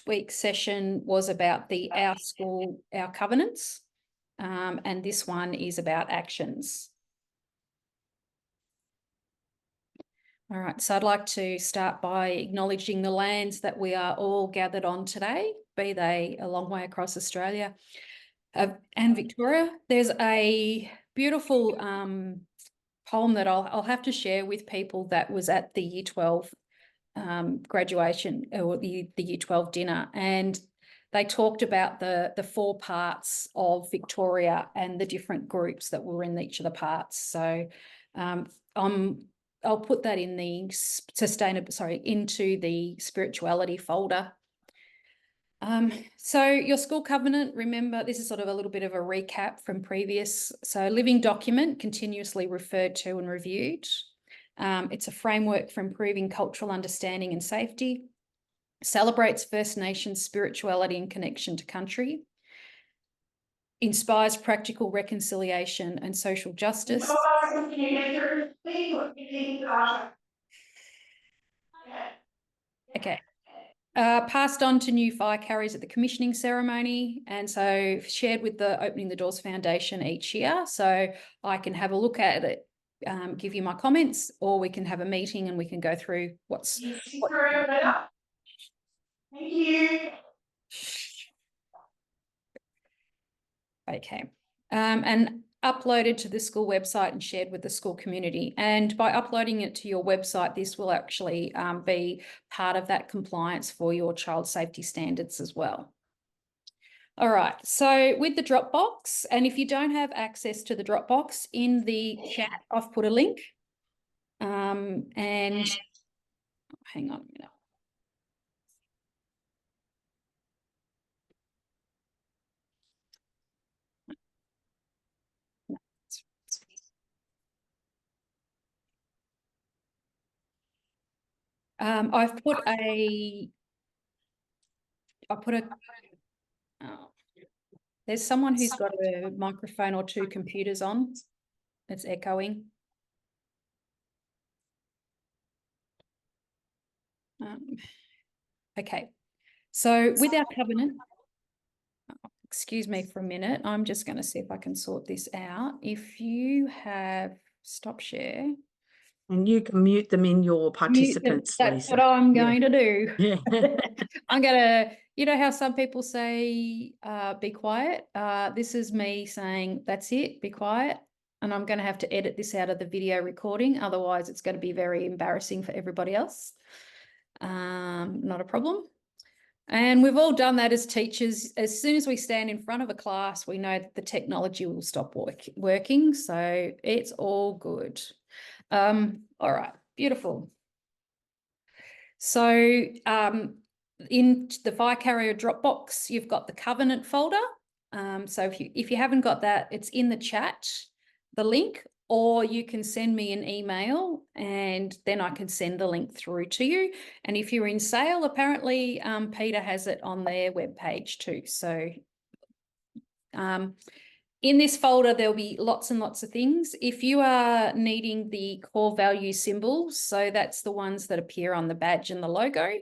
week's session was about our school, our covenants, and this one is about actions. All right, so I'd like to start by acknowledging the lands that we are all gathered on today, be they a long way across Australia and Victoria. There's a beautiful poem that I'll have to share with people that was at the Year 12 graduation or the Year 12 dinner, and they talked about the 4 parts of Victoria and the different groups that were in each of the parts. So I'll put that in the into the spirituality folder. So your school covenant, remember, this is sort of a little bit of a recap from previous. So living document, continuously referred to and reviewed. It's a framework for improving cultural understanding and safety. Celebrates First Nations spirituality and connection to country. Inspires practical reconciliation and social justice. Okay. Passed on to new fire carriers at the commissioning ceremony, and so shared with the Opening the Doors Foundation each year. So I can have a look at it, give you my comments, or we can have a meeting and we can go through what's. Thank you. Okay. And uploaded to the school website and shared with the school community. And by uploading it to your website, this will actually be part of that compliance for your child safety standards as well. All right, so with the Dropbox, and if you don't have access to the Dropbox, in the chat, I've put a link. And hang on a minute. I've put there's someone who's got a microphone or 2 computers on. It's echoing. Okay, so with our covenant, excuse me for a minute. I'm just going to see if I can sort this out. If you have stop share. And you can mute them in your participants, That's Lisa. what I'm going to do. Yeah. I'm going to, you know how some people say, be quiet? This is me saying, that's it, be quiet. And I'm going to have to edit this out of the video recording. Otherwise, it's going to be very embarrassing for everybody else. Not a problem. And we've all done that as teachers. As soon as we stand in front of a class, we know that the technology will stop working. So it's all good. All right, beautiful. So in the fire carrier Dropbox, you've got the covenant folder. So if you haven't got that, it's in the chat, the link, or you can send me an email and then I can send the link through to you. And if you're in Sale, apparently Peter has it on their webpage too. So in this folder, there'll be lots and lots of things. If you are needing the core value symbols, so that's the ones that appear on the badge and the logo,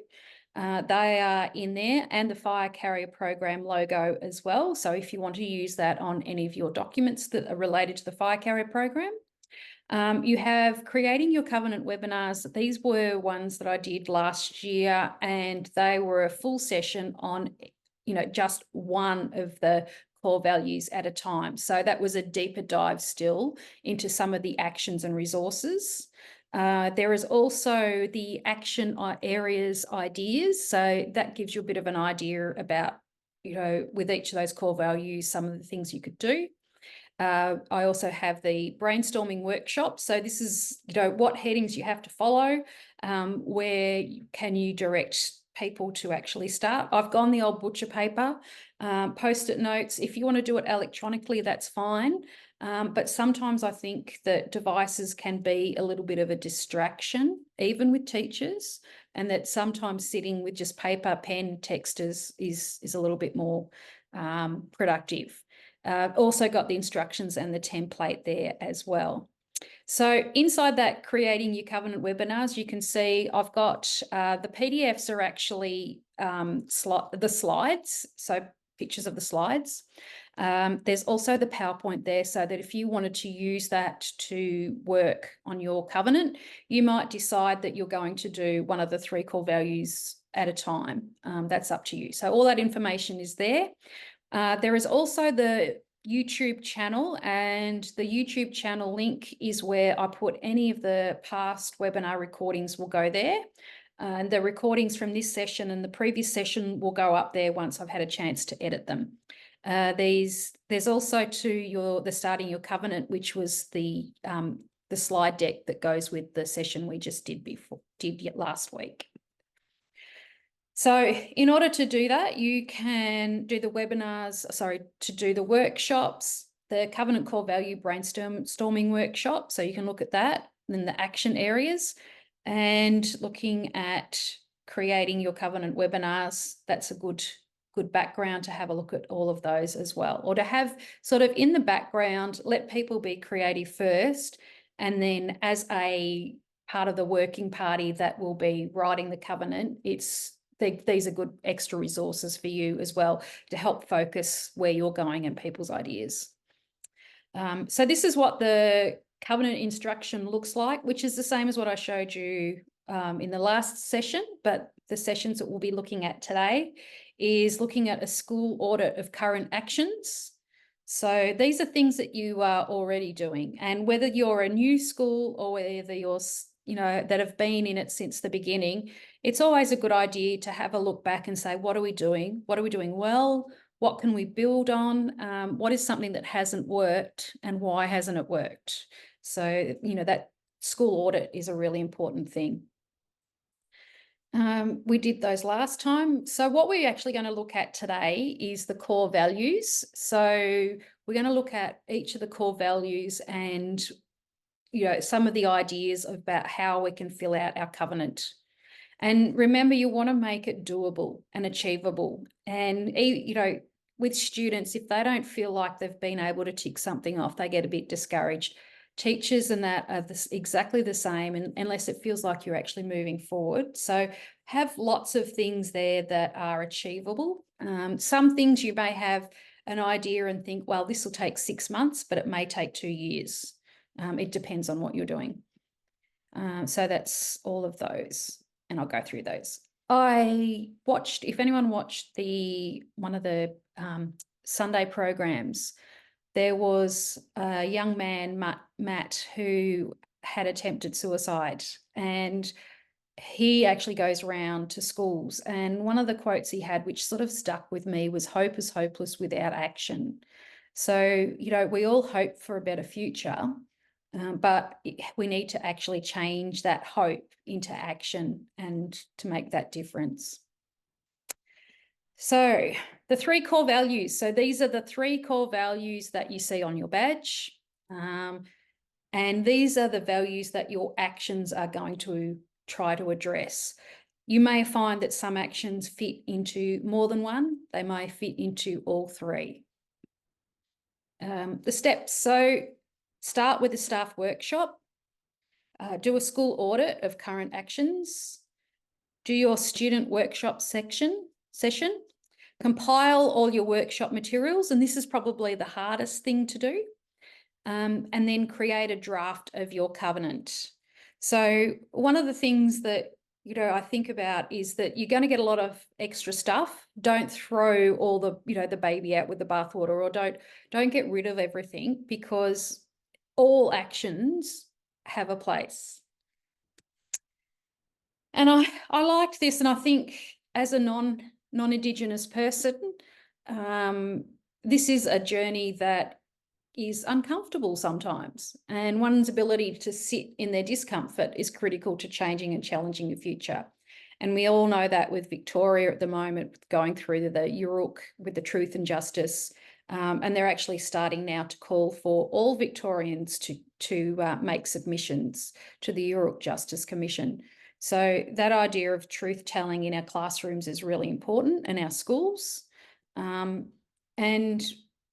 they are in there, and the fire carrier program logo as well. So if you want to use that on any of your documents that are related to the fire carrier program. You have creating your covenant webinars. These were ones that I did last year, and they were a full session on, just one of the core values at a time. So that was a deeper dive still into some of the actions and resources. There is also the action areas ideas. So that gives you a bit of an idea about, with each of those core values, some of the things you could do. I also have the brainstorming workshop. So this is, what headings you have to follow, where can you direct people to actually start. I've gone the old butcher paper, post-it notes. If you want to do it electronically, that's fine. But sometimes I think that devices can be a little bit of a distraction, even with teachers, and that sometimes sitting with just paper, pen, text is a little bit more productive. Also got the instructions and the template there as well. So inside that creating your covenant webinars, you can see I've got the PDFs are actually the slides, so pictures of the slides. There's also the PowerPoint there, so that if you wanted to use that to work on your covenant, you might decide that you're going to do one of the 3 core values at a time. That's up to you. So all that information is there. There is also the YouTube channel, and the YouTube channel link is where I put any of the past webinar recordings will go there. And the recordings from this session and the previous session will go up there once I've had a chance to edit them. There's also the starting your covenant, which was the slide deck that goes with the session we just did last week. So in order to do that, you can do the workshops, the Covenant Core Value Brainstorming workshop. So you can look at that, and then the action areas, and looking at creating your covenant webinars. That's a good background to have a look at all of those as well, or to have sort of in the background, let people be creative first, and then as a part of the working party that will be writing the covenant, these are good extra resources for you as well to help focus where you're going and people's ideas. So this is what the covenant instruction looks like, which is the same as what I showed you in the last session, but the sessions that we'll be looking at today is looking at a school audit of current actions. So these are things that you are already doing, and whether you're a new school or whether you're that have been in it since the beginning, it's always a good idea to have a look back and say, what are we doing? What are we doing well? What can we build on? What is something that hasn't worked, and why hasn't it worked? So, that school audit is a really important thing. We did those last time. So what we're actually going to look at today is the core values. So we're going to look at each of the core values and some of the ideas about how we can fill out our covenant. And remember, you want to make it doable and achievable. And, with students, if they don't feel like they've been able to tick something off, they get a bit discouraged. Teachers and that are exactly the same, unless it feels like you're actually moving forward. So have lots of things there that are achievable. Some things you may have an idea and think, well, this will take 6 months, but it may take 2 years. It depends on what you're doing. So that's all of those, and I'll go through those. If anyone watched one of the Sunday programs, there was a young man, Matt, who had attempted suicide, and he actually goes around to schools. And one of the quotes he had, which sort of stuck with me, was "Hope is hopeless without action." So, we all hope for a better future, but we need to actually change that hope into action and to make that difference. So the 3 core values. So these are the 3 core values that you see on your badge. And these are the values that your actions are going to try to address. You may find that some actions fit into more than one. They may fit into all 3. The steps. So start with a staff workshop. Do a school audit of current actions. Do your student workshop session. Compile all your workshop materials, and this is probably the hardest thing to do. And then create a draft of your covenant. So one of the things that I think about is that you're going to get a lot of extra stuff. Don't throw all the the baby out with the bathwater, or don't get rid of everything, because all actions have a place. And I liked this, and I think as a non-Indigenous person, this is a journey that is uncomfortable sometimes, and one's ability to sit in their discomfort is critical to changing and challenging the future. And we all know that with Victoria at the moment, going through the Uruk with the Truth and Justice, and they're actually starting now to call for all Victorians to make submissions to the Uruk Justice Commission. So that idea of truth telling in our classrooms is really important, in our schools. And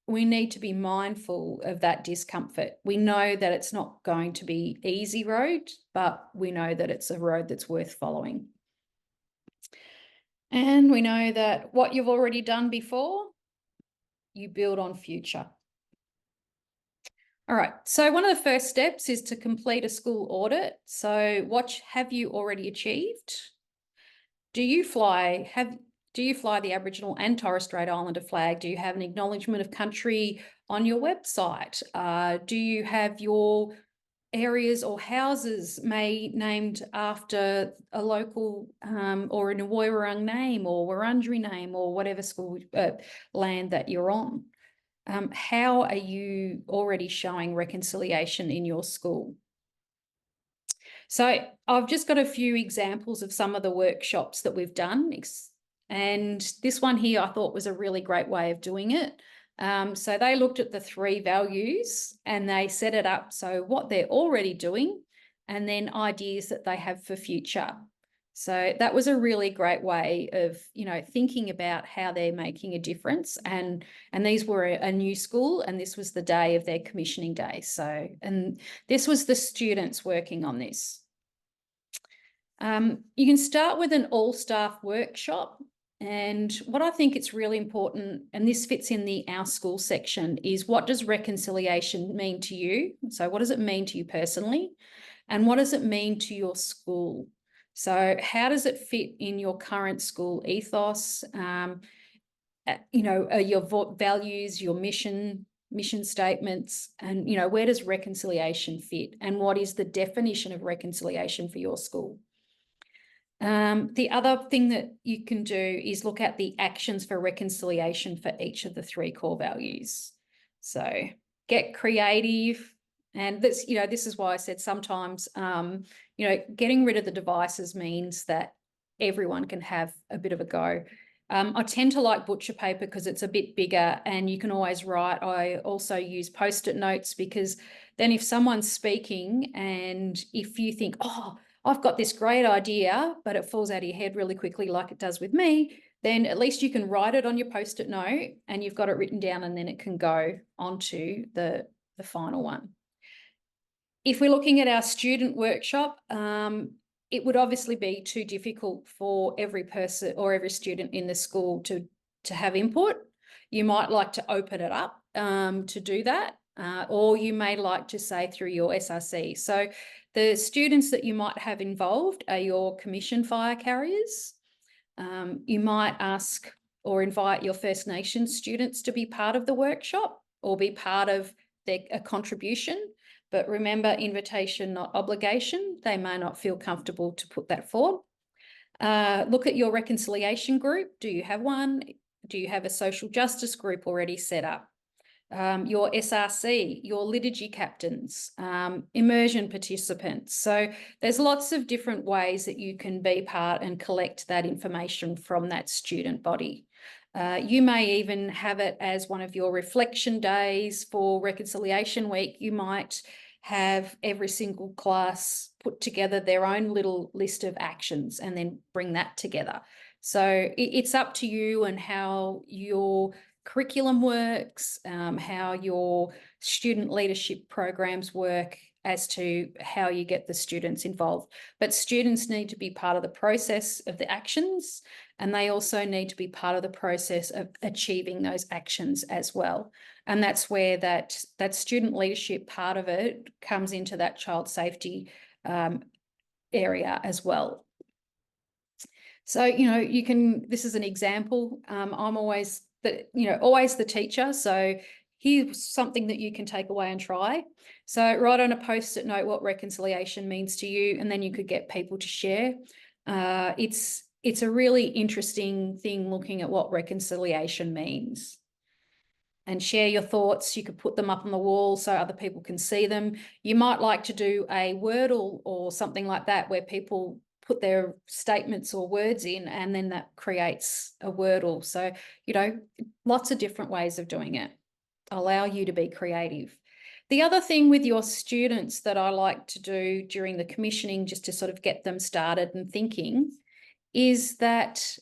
we need to be mindful of that discomfort. We know that it's not going to be easy road, but we know that it's a road that's worth following. And we know that what you've already done before, you build on future. All right, so one of the first steps is to complete a school audit. So what have you already achieved? Do you fly the Aboriginal and Torres Strait Islander flag? Do you have an acknowledgement of country on your website? Do you have your areas or houses named after a local or an Woiwurrung name or Wurundjeri name or whatever school land that you're on? How are you already showing reconciliation in your school? So I've just got a few examples of some of the workshops that we've done. And this one here I thought was a really great way of doing it. So they looked at the 3 values and they set it up so what they're already doing and then ideas that they have for future. So that was a really great way of, thinking about how they're making a difference. And these were a new school, and this was the day of their commissioning day. So, and this was the students working on this. You can start with an all-staff workshop. And what I think it's really important, and this fits in the Our School section, is what does reconciliation mean to you? So what does it mean to you personally? And what does it mean to your school? So how does it fit in your current school ethos? Your values, your mission statements, and, where does reconciliation fit? And what is the definition of reconciliation for your school? The other thing that you can do is look at the actions for reconciliation for each of the 3 core values. So get creative. And this is why I said sometimes, getting rid of the devices means that everyone can have a bit of a go. I tend to like butcher paper because it's a bit bigger and you can always write. I also use Post-it notes because then if someone's speaking and if you think, oh, I've got this great idea, but it falls out of your head really quickly like it does with me, then at least you can write it on your Post-it note and you've got it written down and then it can go onto the final one. If we're looking at our student workshop, it would obviously be too difficult for every person or every student in the school to have input. You might like to open it up to do that, or you may like to say through your SRC. So the students that you might have involved are your commission fire carriers. You might ask or invite your First Nations students to be part of the workshop or be part of a contribution. But remember, invitation, not obligation. They may not feel comfortable to put that forward. Look at your reconciliation group. Do you have one? Do you have a social justice group already set up? Your SRC, your liturgy captains, immersion participants. So there's lots of different ways that you can be part and collect that information from that student body. You may even have it as one of your reflection days for Reconciliation Week. You might have every single class put together their own little list of actions and then bring that together. So it's up to you and how your curriculum works, how your student leadership programs work as to how you get the students involved. But students need to be part of the process of the actions, and they also need to be part of the process of achieving those actions as well. And that's where that student leadership part of it comes into that child safety area as well. So, this is an example. I'm always the teacher. So here's something that you can take away and try. So write on a Post-it note what reconciliation means to you, and then you could get people to share. It's a really interesting thing looking at what reconciliation means. And share your thoughts. You could put them up on the wall so other people can see them. You might like to do a Wordle or something like that where people put their statements or words in and then that creates a Wordle. So, lots of different ways of doing it. Allow you to be creative. The other thing with your students that I like to do during the commissioning, just to sort of get them started and thinking, is that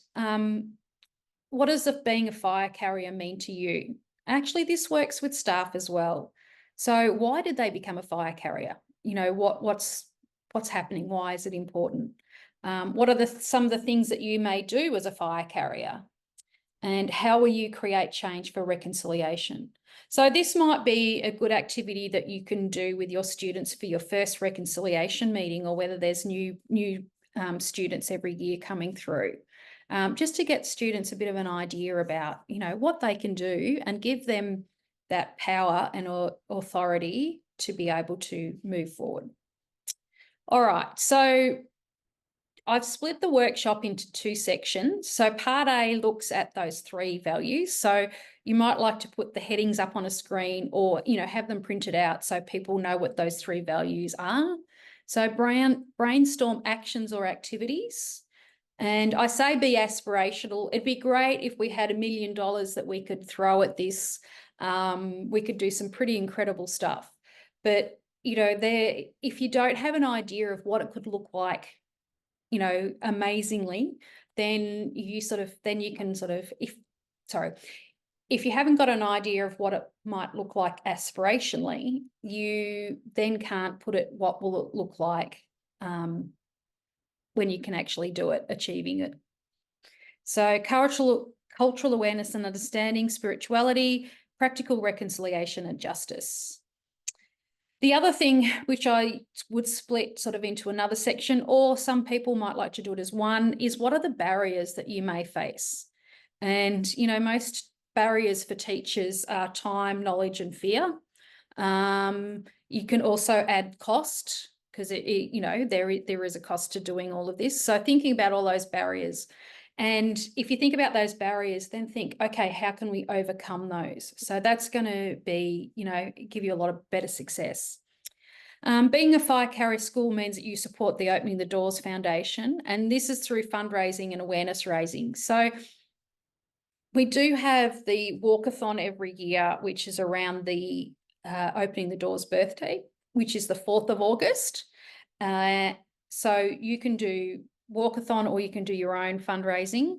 what does being a fire carrier mean to you? Actually, this works with staff as well. So why did they become a fire carrier? You know, what's happening? Why is it important? What are some of the things that you may do as a fire carrier? And how will you create change for reconciliation? So this might be a good activity that you can do with your students for your first reconciliation meeting, or whether there's new students every year coming through, just to get students a bit of an idea about, you know, what they can do and give them that power and authority to be able to move forward. All right, so I've split the workshop into 2 sections. So part A looks at those 3 values. So you might like to put the headings up on a screen, or, you know, have them printed out so people know what those 3 values are. So brainstorm actions or activities. And I say be aspirational. It'd be great if we had $1 million that we could throw at this. We could do some pretty incredible stuff. But, you know, if you don't have an idea of what it could look like, you know, amazingly, then you can if you haven't got an idea of what it might look like aspirationally, you then can't put it, what will it look like when you can actually do it, achieving it. So cultural awareness and understanding, spirituality, practical reconciliation and justice. The other thing, which I would split sort of into another section, or some people might like to do it as one, is what are the barriers that you may face? And, you know, most barriers for teachers are time, knowledge, and fear. You can also add cost, because you know, there is a cost to doing all of this. So thinking about all those barriers. And if you think about those barriers, then think, okay, how can we overcome those? So that's going to be, you know, give you a lot of better success. Being a fire carrier school means that you support the Opening the Doors Foundation, and this is through fundraising and awareness raising. So we do have the walkathon every year, which is around the Opening the Doors birthday, which is the 4th of August. So you can do walkathon, or you can do your own fundraising.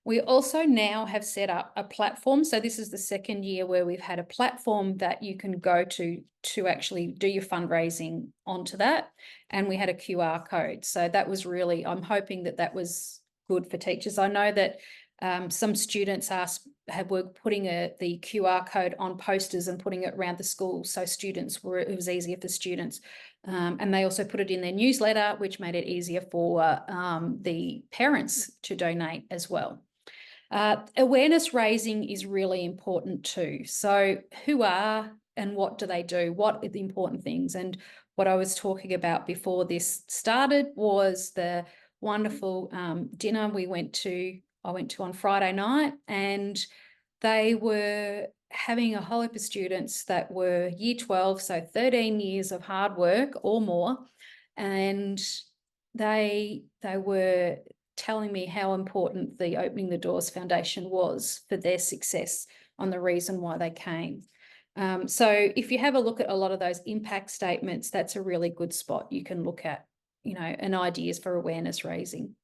We also now have set up a platform. So this is the 2nd year where we've had a platform that you can go to actually do your fundraising onto that. And we had a QR code. So that was really, I'm hoping that was good for teachers. I know that some students were putting the QR code on posters and putting it around the school, so it was easier for students. And they also put it in their newsletter, which made it easier for the parents to donate as well. Awareness raising is really important too. So who are and what do they do? What are the important things? And what I was talking about before this started was the wonderful dinner I went to on Friday night, and they were having a whole heap of students that were year 12, so 13 years of hard work or more. And they were telling me how important the Opening the Doors Foundation was for their success, on the reason why they came. So if you have a look at a lot of those impact statements, that's a really good spot you can look at, you know, and ideas for awareness raising.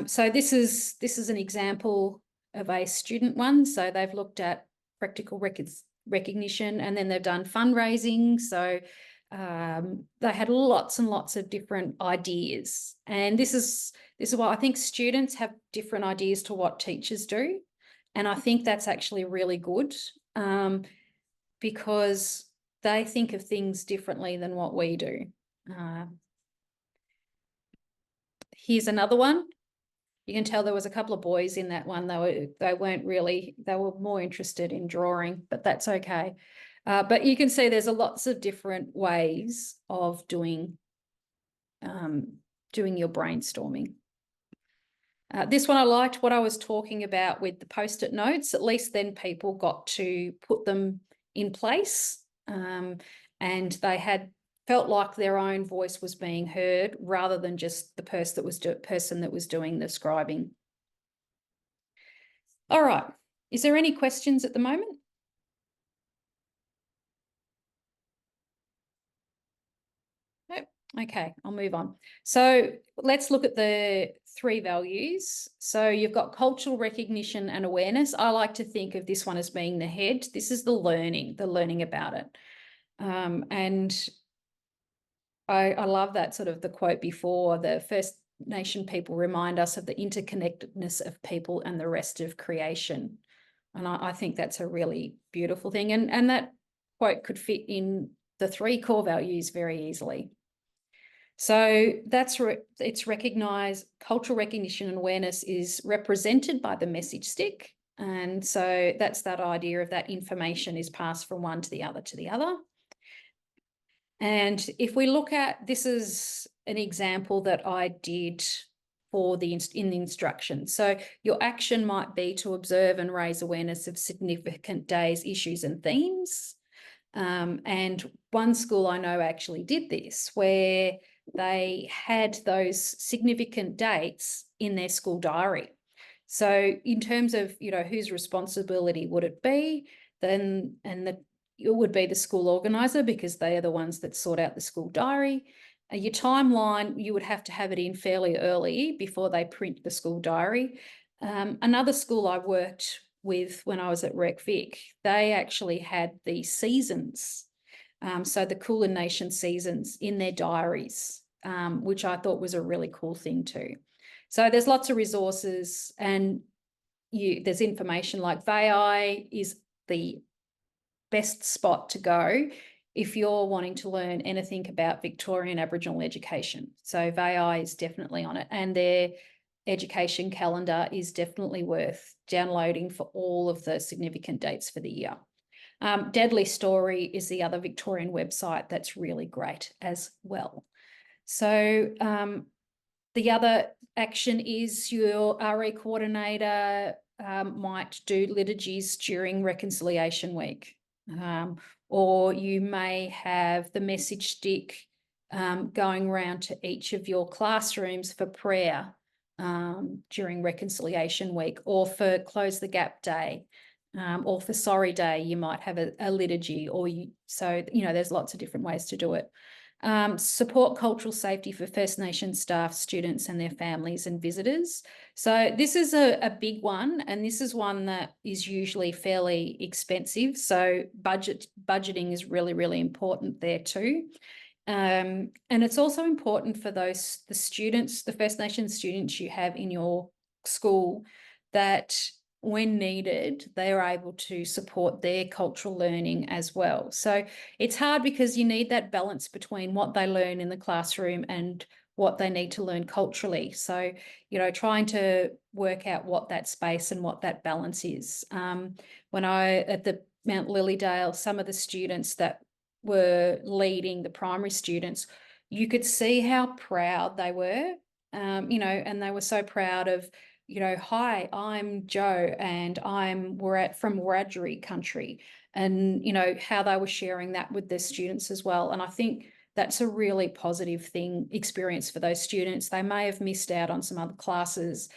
So this is an example of a student one. So they've looked at practical recognition, and then they've done fundraising. So they had lots and lots of different ideas. And this is why I think students have different ideas to what teachers do. And I think that's actually really good, because they think of things differently than what we do. Here's another one. You can tell there was a couple of boys in that one. They were more interested in drawing, but that's okay. But you can see there's lots of different ways of doing your brainstorming. This one I liked, what I was talking about with the post-it notes. At least then people got to put them in place, and they felt like their own voice was being heard, rather than just the person that was doing the scribing. All right. Is there any questions at the moment? Nope. Okay, I'll move on. So let's look at the 3 values. So you've got cultural recognition and awareness. I like to think of this one as being the head. This is the learning about it. And I love that sort of the quote before, the First Nation people remind us of the interconnectedness of people and the rest of creation. And I think that's a really beautiful thing. And that quote could fit in the 3 core values very easily. So it's recognized, cultural recognition and awareness is represented by the message stick. And so that's that idea of that information is passed from one to the other to the other. And if we look at, this is an example that I did for in the instructions. So your action might be to observe and raise awareness of significant days, issues and themes. And one school I know actually did this, where they had those significant dates in their school diary. So in terms of, whose responsibility would it be, then, it would be the school organizer, because they are the ones that sort out the school diary. Your timeline, you would have to have it in fairly early before they print the school diary. Another school I worked with when I was at Rec Vic, they actually had the seasons, so the Kulin Nation seasons in their diaries, which I thought was a really cool thing too. So there's lots of resources, and there's information like VAI is the best spot to go if you're wanting to learn anything about Victorian Aboriginal education. So VAI is definitely on it, and their education calendar is definitely worth downloading for all of the significant dates for the year. Deadly Story is the other Victorian website that's really great as well. So the other action is your RE coordinator might do liturgies during Reconciliation Week. Or you may have the message stick going around to each of your classrooms for prayer during Reconciliation Week, or for Close the Gap Day, or for Sorry Day, you might have a liturgy, so there's lots of different ways to do it. Support cultural safety for First Nation staff, students and their families and visitors. So this is a big one, and this is one that is usually fairly expensive. So budgeting is really, really important there too. And it's also important for the students, the First Nation students you have in your school, that when needed, they are able to support their cultural learning as well. So it's hard because you need that balance between what they learn in the classroom and what they need to learn culturally. So, trying to work out what that space and what that balance is. When at the Mount Lilydale, some of the students that were leading the primary students, you could see how proud they were, and they were so proud of, hi, I'm Joe and from Wiradjuri country, and, how they were sharing that with their students as well. And I think that's a really positive experience for those students. They may have missed out on some other classes,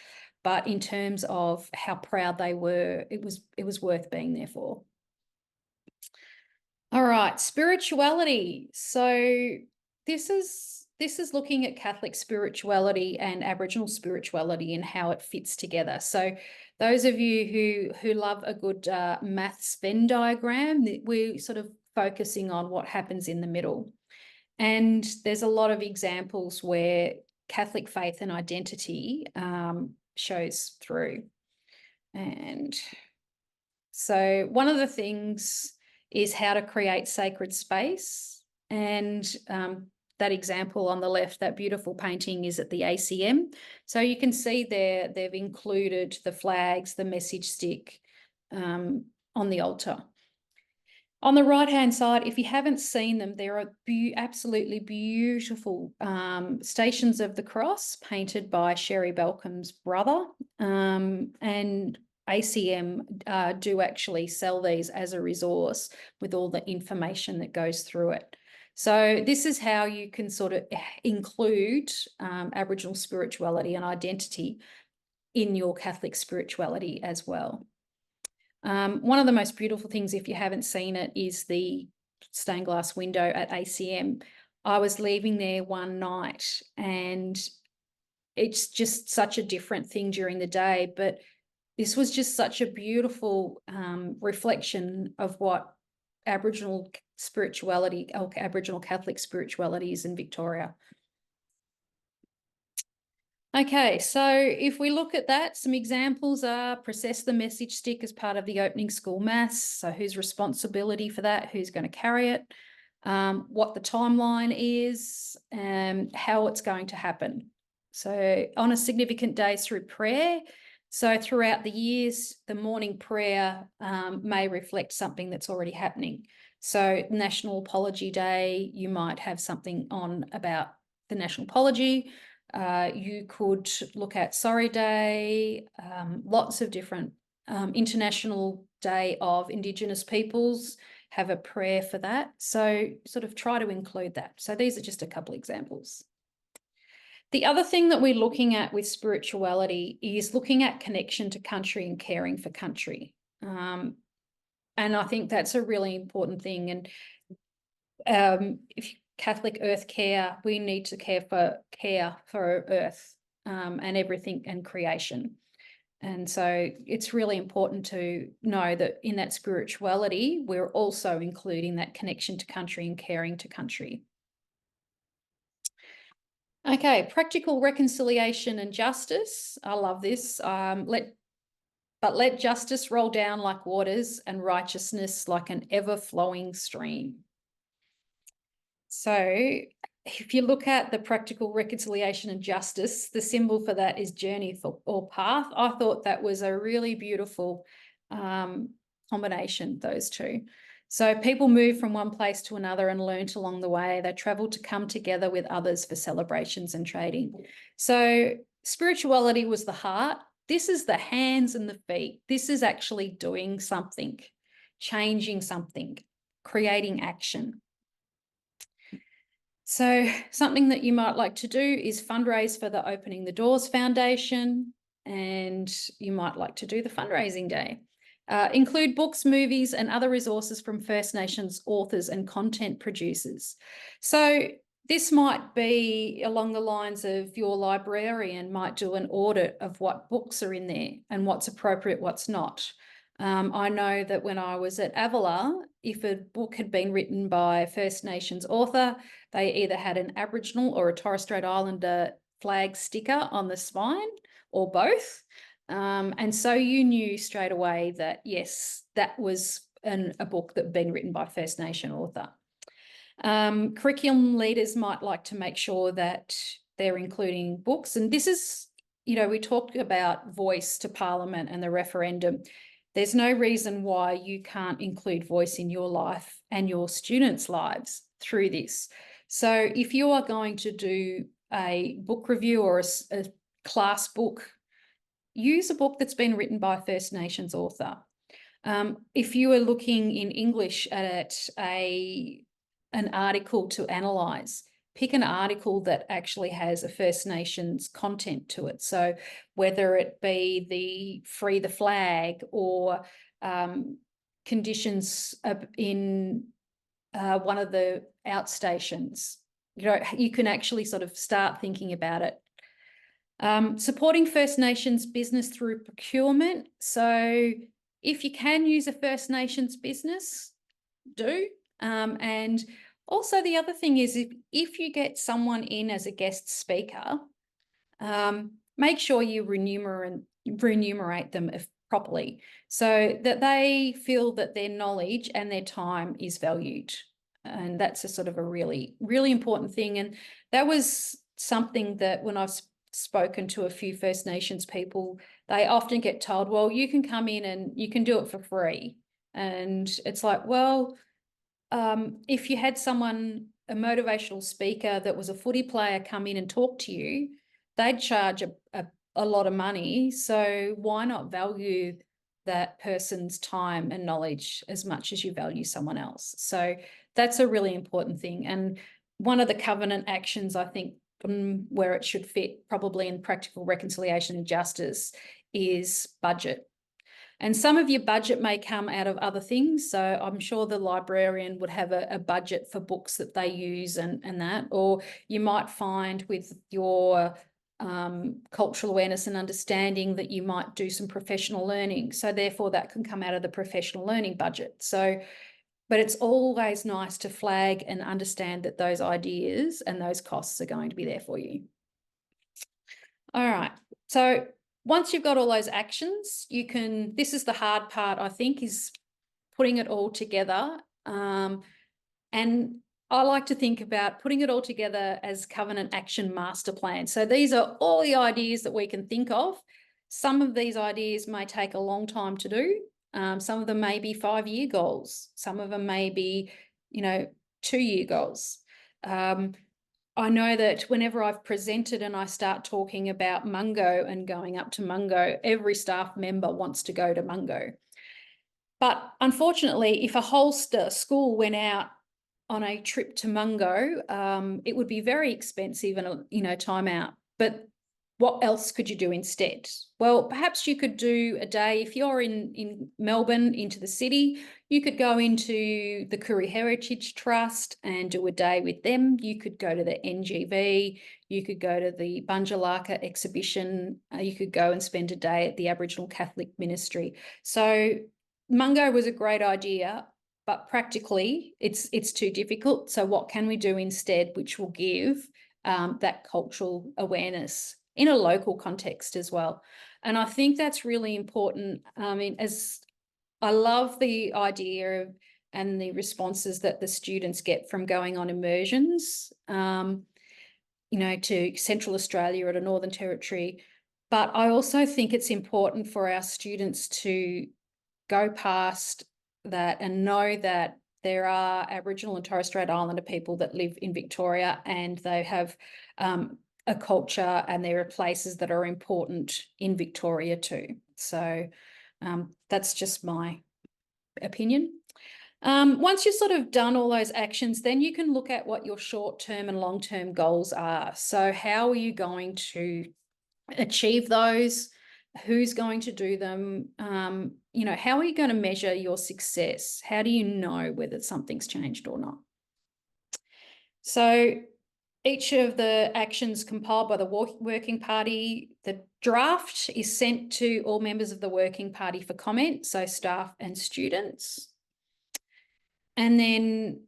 but in terms of how proud they were, it was worth being there for. All right, spirituality. So this is looking at Catholic spirituality and Aboriginal spirituality and how it fits together. So those of you who love a good maths Venn diagram, we're sort of focusing on what happens in the middle. And there's a lot of examples where Catholic faith and identity shows through. And so one of the things is how to create sacred space. And that example on the left, that beautiful painting, is at the ACM. So you can see there they've included the flags, the message stick on the altar. On the right-hand side, if you haven't seen them, there are absolutely beautiful Stations of the Cross painted by Sherry Balcom's brother. And ACM do actually sell these as a resource with all the information that goes through it. So this is how you can sort of include Aboriginal spirituality and identity in your Catholic spirituality as well. One of the most beautiful things, if you haven't seen it, is the stained glass window at ACM. I was leaving there one night, and it's just such a different thing during the day, but this was just such a beautiful reflection of what Aboriginal spirituality, or Aboriginal Catholic spirituality is in Victoria. Okay, so if we look at that, some examples are process the message stick as part of the opening school mass. So whose responsibility for that? Who's going to carry it? What the timeline is, and how it's going to happen. So on a significant day through prayer. So throughout the years, the morning prayer may reflect something that's already happening. So National Apology Day, you might have something on about the National Apology. You could look at Sorry Day, lots of different International Day of Indigenous Peoples, have a prayer for that. So sort of try to include that. So these are just a couple examples. The other thing that we're looking at with spirituality is looking at connection to country and caring for country. And I think that's a really important thing. And if Catholic Earth Care, we need to care for Earth and everything and creation. And so it's really important to know that in that spirituality, we're also including that connection to country and caring to country. Okay, practical reconciliation and justice. I love this. Let justice roll down like waters and righteousness like an ever-flowing stream. So if you look at the practical reconciliation and justice, the symbol for that is journey or path. I thought that was a really beautiful combination, those two. So people move from one place to another and learnt along the way. They travel to come together with others for celebrations and trading. So spirituality was the heart. This is the hands and the feet. This is actually doing something, changing something, creating action. So something that you might like to do is fundraise for the Opening the Doors Foundation, and you might like to do the fundraising day. Include books, movies, and other resources from First Nations authors and content producers. So this might be along the lines of your librarian might do an audit of what books are in there and what's appropriate, what's not. I know that when I was at Avila, if a book had been written by a First Nations author, they either had an Aboriginal or a Torres Strait Islander flag sticker on the spine, or both. And so you knew straight away that, yes, that was a book that had been written by First Nation author. Curriculum leaders might like to make sure that they're including books. And this is, you know, we talked about voice to Parliament and the referendum. There's no reason why you can't include voice in your life and your students' lives through this. So if you are going to do a book review or a class book, use a book that's been written by a First Nations author. If you are looking in English at an article to analyse, pick an article that actually has a First Nations content to it. So whether it be the Free the Flag or conditions in one of the outstations, you know, you can actually sort of start thinking about it. Supporting First Nations business through procurement. So if you can use a First Nations business, do. And also the other thing is if you get someone in as a guest speaker, make sure you remunerate them properly so that they feel that their knowledge and their time is valued. And that's a sort of a really, really important thing. And that was something that when I've spoken to a few First Nations people, they often get told, well, you can come in and you can do it for free. And it's like, well, if you had someone, a motivational speaker that was a footy player, come in and talk to you, they'd charge a lot of money. So why not value that person's time and knowledge as much as you value someone else? So that's a really important thing. And one of the covenant actions, I think, where it should fit probably in practical reconciliation and justice is budget. And some of your budget may come out of other things. So I'm sure the librarian would have a budget for books that they use and that, or you might find with your cultural awareness and understanding that you might do some professional learning. So therefore that can come out of the professional learning budget. So, but it's always nice to flag and understand that those ideas and those costs are going to be there for you. All right. So once you've got all those actions, you can, this is the hard part, I think, is putting it all together. And I like to think about putting it all together as covenant action master plan. So these are all the ideas that we can think of. Some of these ideas may take a long time to do. Some of them may be 5-year goals. Some of them may be, 2-year goals. I know that whenever I've presented and I start talking about Mungo and going up to Mungo, every staff member wants to go to Mungo. But unfortunately, if a whole school went out on a trip to Mungo, it would be very expensive and, time out. But what else could you do instead? Well, perhaps you could do a day, if you're in Melbourne, into the city, you could go into the Koori Heritage Trust and do a day with them. You could go to the NGV, you could go to the Bunjalaka exhibition, you could go and spend a day at the Aboriginal Catholic Ministry. So Mungo was a great idea, but practically it's too difficult. So what can we do instead, which will give that cultural awareness in a local context as well? And I think that's really important. I mean, as I love the idea of and the responses that the students get from going on immersions, to Central Australia or to Northern Territory. But I also think it's important for our students to go past that and know that there are Aboriginal and Torres Strait Islander people that live in Victoria, and they have a culture, and there are places that are important in Victoria too. So that's just my opinion. Once you've sort of done all those actions, then you can look at what your short-term and long-term goals are. So how are you going to achieve those? Who's going to do them? How are you going to measure your success? How do you know whether something's changed or not? So each of the actions compiled by the working party, the draft is sent to all members of the working party for comment, so staff and students. And then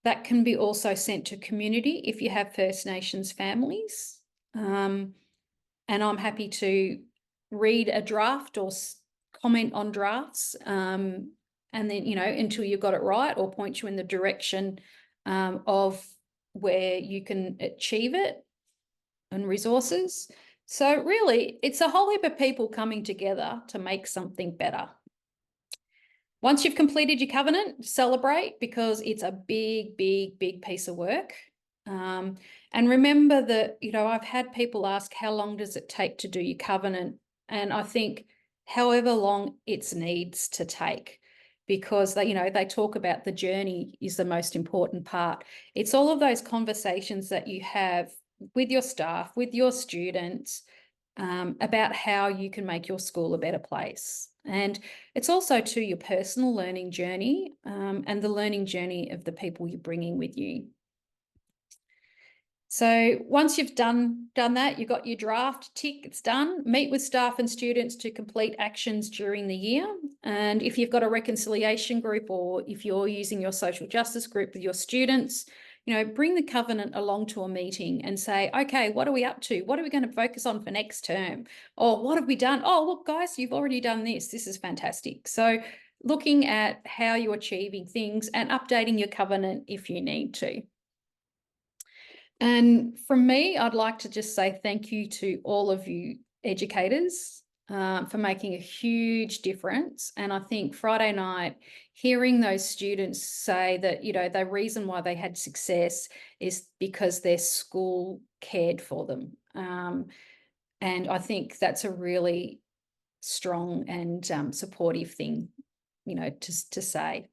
that can be also sent to community if you have First Nations families. And I'm happy to read a draft or comment on drafts, and then, until you've got it right, or point you in the direction of where you can achieve it and resources. So really, it's a whole heap of people coming together to make something better. Once you've completed your covenant, celebrate, because it's a big, big, big piece of work. And remember that, I've had people ask, how long does it take to do your covenant? And I think however long it needs to take, because they talk about the journey is the most important part. It's all of those conversations that you have with your staff, with your students, about how you can make your school a better place. And it's also to your personal learning journey, and the learning journey of the people you're bringing with you. So once you've done that, you've got your draft, tick, it's done. Meet with staff and students to complete actions during the year. And if you've got a reconciliation group, or if you're using your social justice group with your students, bring the covenant along to a meeting and say, okay, what are we up to? What are we going to focus on for next term? Or what have we done? Oh, look, guys, you've already done this. This is fantastic. So looking at how you're achieving things and updating your covenant if you need to. And from me, I'd like to just say thank you to all of you educators for making a huge difference. And I think Friday night, hearing those students say that, the reason why they had success is because their school cared for them. And I think that's a really strong and supportive thing, to say.